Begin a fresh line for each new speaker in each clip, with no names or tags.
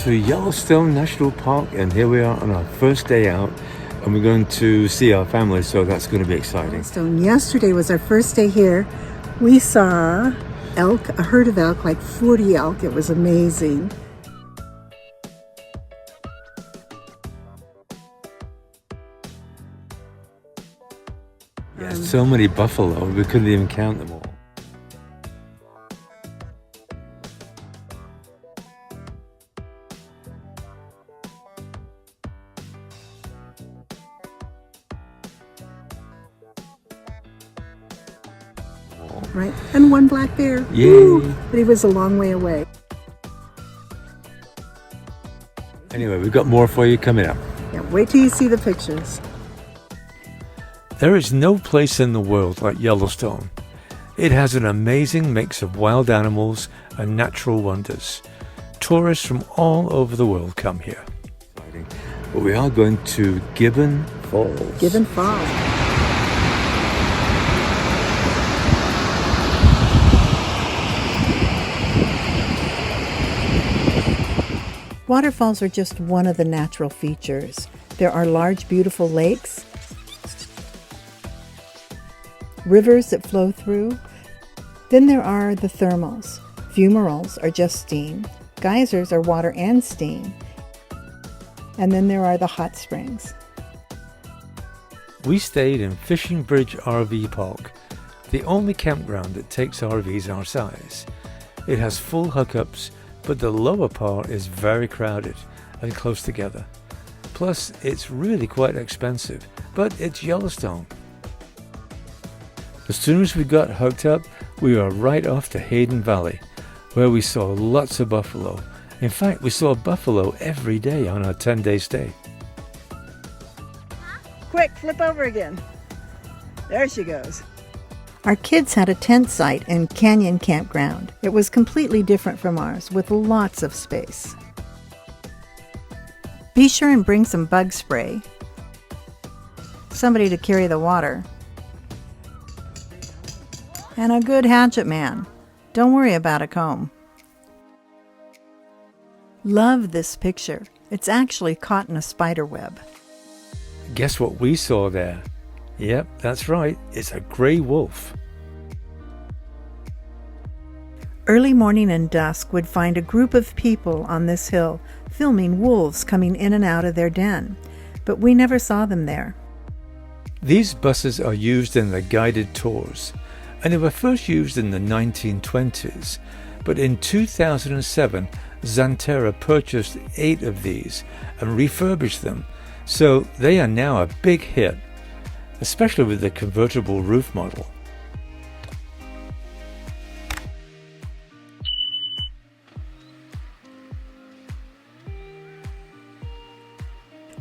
to Yellowstone National Park, and here we are on our first day out, and we're going to see our family, so that's going to be exciting.
Yellowstone. Yesterday was our first day here. We saw elk, a herd of elk, like 40 elk. It was amazing.
Yeah, so many buffalo, we couldn't even count them all.
Right, and one black bear.
Yay!
Ooh, but he was a long way away.
Anyway, we've got more for you coming up.
Yeah, wait till you see the pictures.
There is no place in the world like Yellowstone. It has an amazing mix of wild animals and natural wonders. Tourists from all over the world come here. But we are going to Gibbon Falls.
Gibbon Falls. Waterfalls are just one of the natural features. There are large, beautiful lakes, rivers that flow through. Then there are the thermals. Fumaroles are just steam. Geysers are water and steam. And then there are the hot springs.
We stayed in Fishing Bridge RV Park, the only campground that takes RVs our size. It has full hookups, but the lower part is very crowded and close together. Plus, it's really quite expensive, but it's Yellowstone. As soon as we got hooked up, we were right off to Hayden Valley, where we saw lots of buffalo. In fact, we saw buffalo every day on our 10-day stay.
Quick, flip over again. There she goes. Our kids had a tent site in Canyon Campground. It was completely different from ours, with lots of space. Be sure and bring some bug spray, somebody to carry the water, and a good hatchet man. Don't worry about a comb. Love this picture. It's actually caught in a spider web.
Guess what we saw there? Yep, that's right. It's a gray wolf.
Early morning and dusk would find a group of people on this hill filming wolves coming in and out of their den, but we never saw them there.
These buses are used in the guided tours, and they were first used in the 1920s, but in 2007, Xanterra purchased 8 of these and refurbished them, so they are now a big hit, especially with the convertible roof model.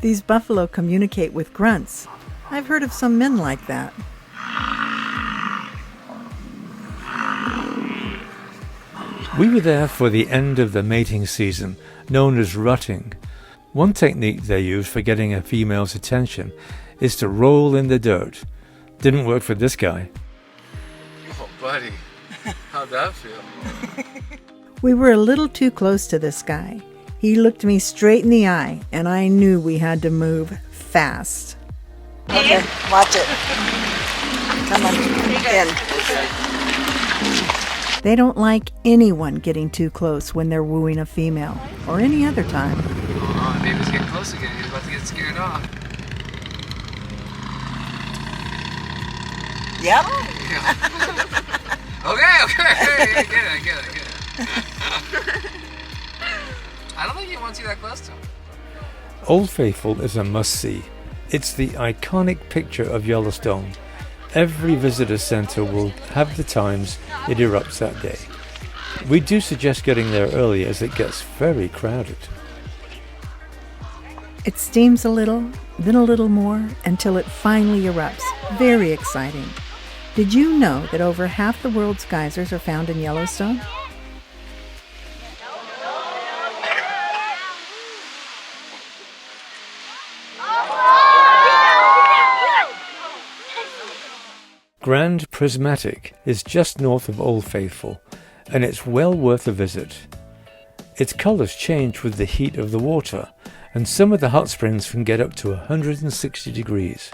These buffalo communicate with grunts. I've heard of some men like that.
We were there for the end of the mating season, known as rutting. One technique they use for getting a female's attention is to roll in the dirt. Didn't work for this guy.
Oh, buddy. How'd that feel?
We were a little too close to this guy. He looked me straight in the eye, and I knew we had to move fast. Okay, watch it. Come on, in. They don't like anyone getting too close when they're wooing a female, or any other time.
Oh, baby's getting close again. He's about to get scared off.
Yep.
Yeah. Okay. I get it. I don't think he wants you that close to him.
Old Faithful is a must-see. It's the iconic picture of Yellowstone. Every visitor center will have the times it erupts that day. We do suggest getting there early as it gets very crowded.
It steams a little, then a little more, until it finally erupts. Very exciting. Did you know that over half the world's geysers are found in Yellowstone?
Grand Prismatic is just north of Old Faithful, and it's well worth a visit. Its colors change with the heat of the water, and some of the hot springs can get up to 160 degrees.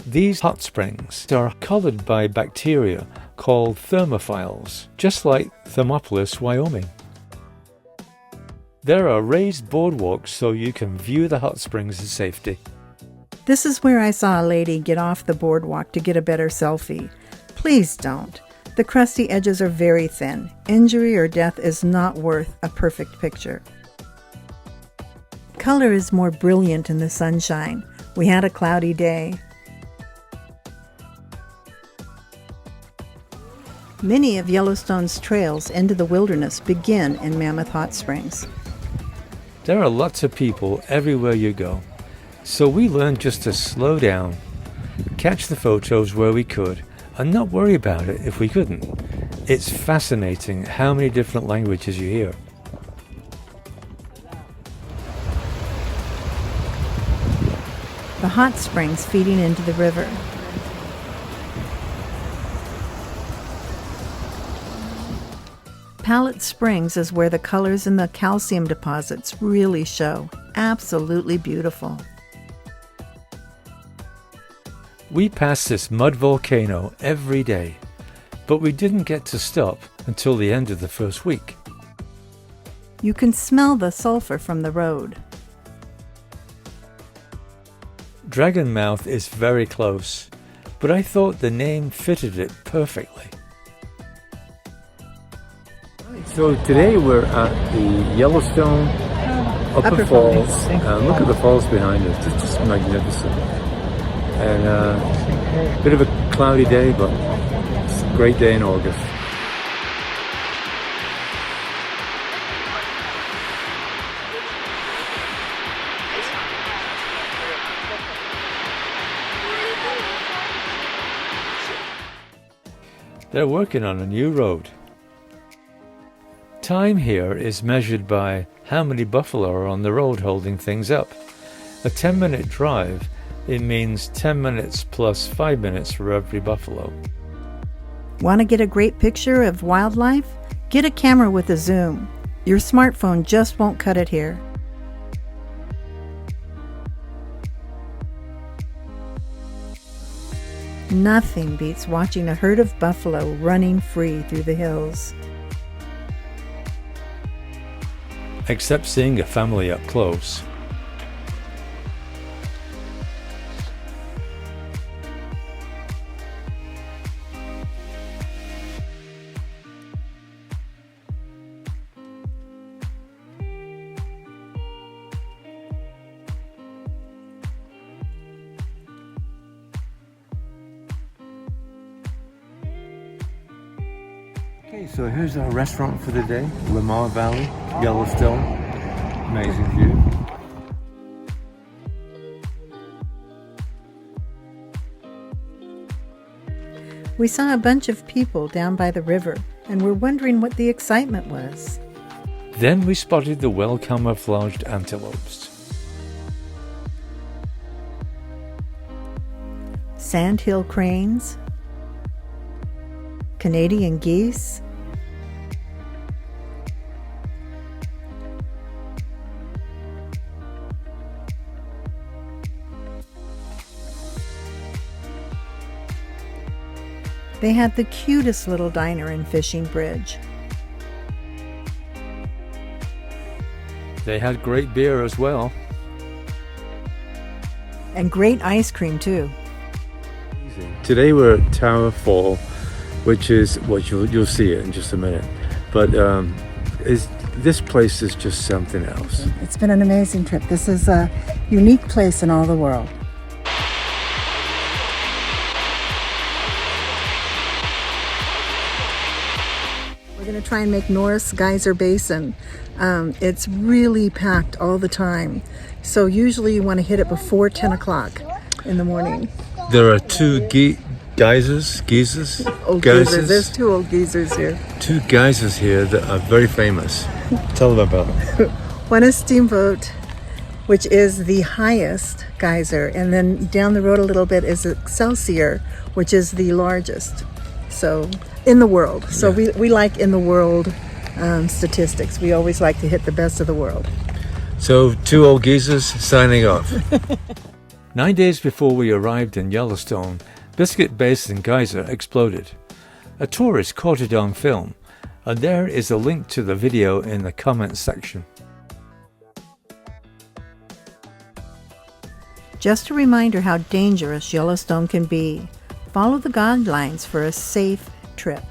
These hot springs are colored by bacteria called thermophiles, just like Thermopolis, Wyoming. There are raised boardwalks so you can view the hot springs in safety.
This is where I saw a lady get off the boardwalk to get a better selfie. Please don't. The crusty edges are very thin. Injury or death is not worth a perfect picture. Color is more brilliant in the sunshine. We had a cloudy day. Many of Yellowstone's trails into the wilderness begin in Mammoth Hot Springs.
There are lots of people everywhere you go, so we learned just to slow down, catch the photos where we could, and not worry about it if we couldn't. It's fascinating how many different languages you hear.
The hot springs feeding into the river. Pallet Springs is where the colors in the calcium deposits really show. Absolutely beautiful.
We pass this mud volcano every day, but we didn't get to stop until the end of the first week.
You can smell the sulfur from the road.
Dragon Mouth is very close, but I thought the name fitted it perfectly. So today we're at the Yellowstone Upper Falls. Look at the falls behind us, it's just magnificent. And a bit of a cloudy day, but it's a great day in August. They're working on a new road. Time here is measured by how many buffalo are on the road holding things up. A 10-minute drive, it means 10 minutes plus 5 minutes for every buffalo.
Want to get a great picture of wildlife? Get a camera with a zoom. Your smartphone just won't cut it here. Nothing beats watching a herd of buffalo running free through the hills.
Except seeing a family up close. Okay, so here's our restaurant for the day, Lamar Valley, Yellowstone. Amazing view.
We saw a bunch of people down by the river and were wondering what the excitement was.
Then we spotted the well-camouflaged antelopes.
Sandhill cranes, Canadian geese, they had the cutest little diner and fishing bridge.
They had great beer as well.
And great ice cream too.
Today we're at Tower Fall, which is what you'll see it in just a minute. But this place is just something else.
It's been an amazing trip. This is a unique place in all the world. We're going to try and make Norris Geyser Basin. It's really packed all the time. So usually you want to hit it before 10 o'clock in the morning.
There are two geysers.
Old geysers. There's two old geysers here.
Two geysers here that are very famous. Tell them about them.
One is Steamboat, which is the highest geyser. And then down the road a little bit is Excelsior, which is the largest. So in the world. So we like in the world statistics. We always like to hit the best of the world.
So, two old geezers signing off. 9 days before we arrived in Yellowstone, Biscuit Basin Geyser exploded. A tourist caught it on film, and there is a link to the video in the comments section.
Just a reminder how dangerous Yellowstone can be. Follow the guidelines for a safe trip.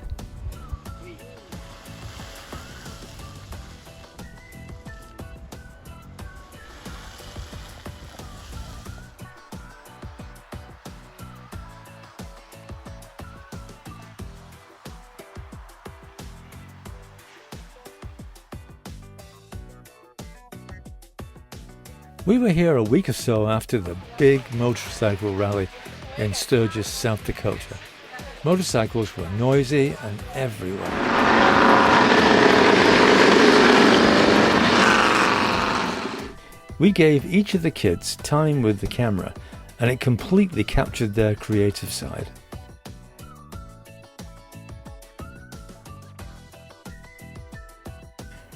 We were here a week or so after the big motorcycle rally in Sturgis, South Dakota. Motorcycles were noisy and everywhere. We gave each of the kids time with the camera, and it completely captured their creative side.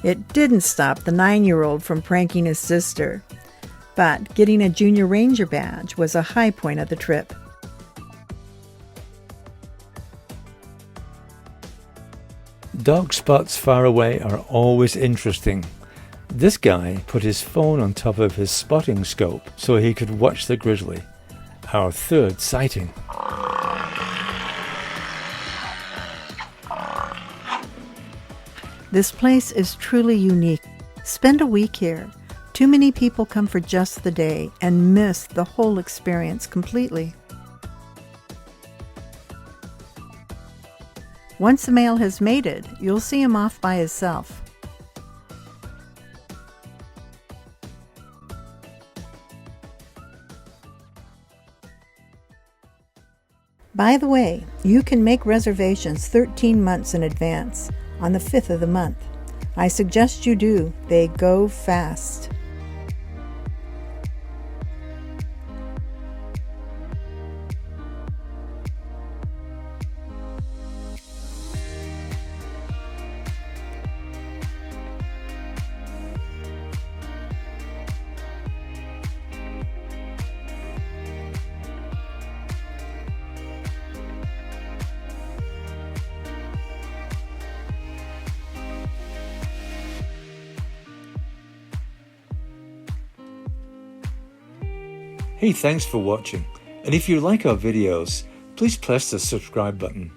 It didn't stop the 9-year-old from pranking his sister, but getting a Junior Ranger badge was a high point of the trip.
Dark spots far away are always interesting. This guy put his phone on top of his spotting scope so he could watch the grizzly. Our third sighting.
This place is truly unique. Spend a week here. Too many people come for just the day and miss the whole experience completely. Once the male has mated, you'll see him off by himself. By the way, you can make reservations 13 months in advance on the 5th of the month. I suggest you do. They go fast.
Hey, thanks for watching. And if you like our videos, please press the subscribe button.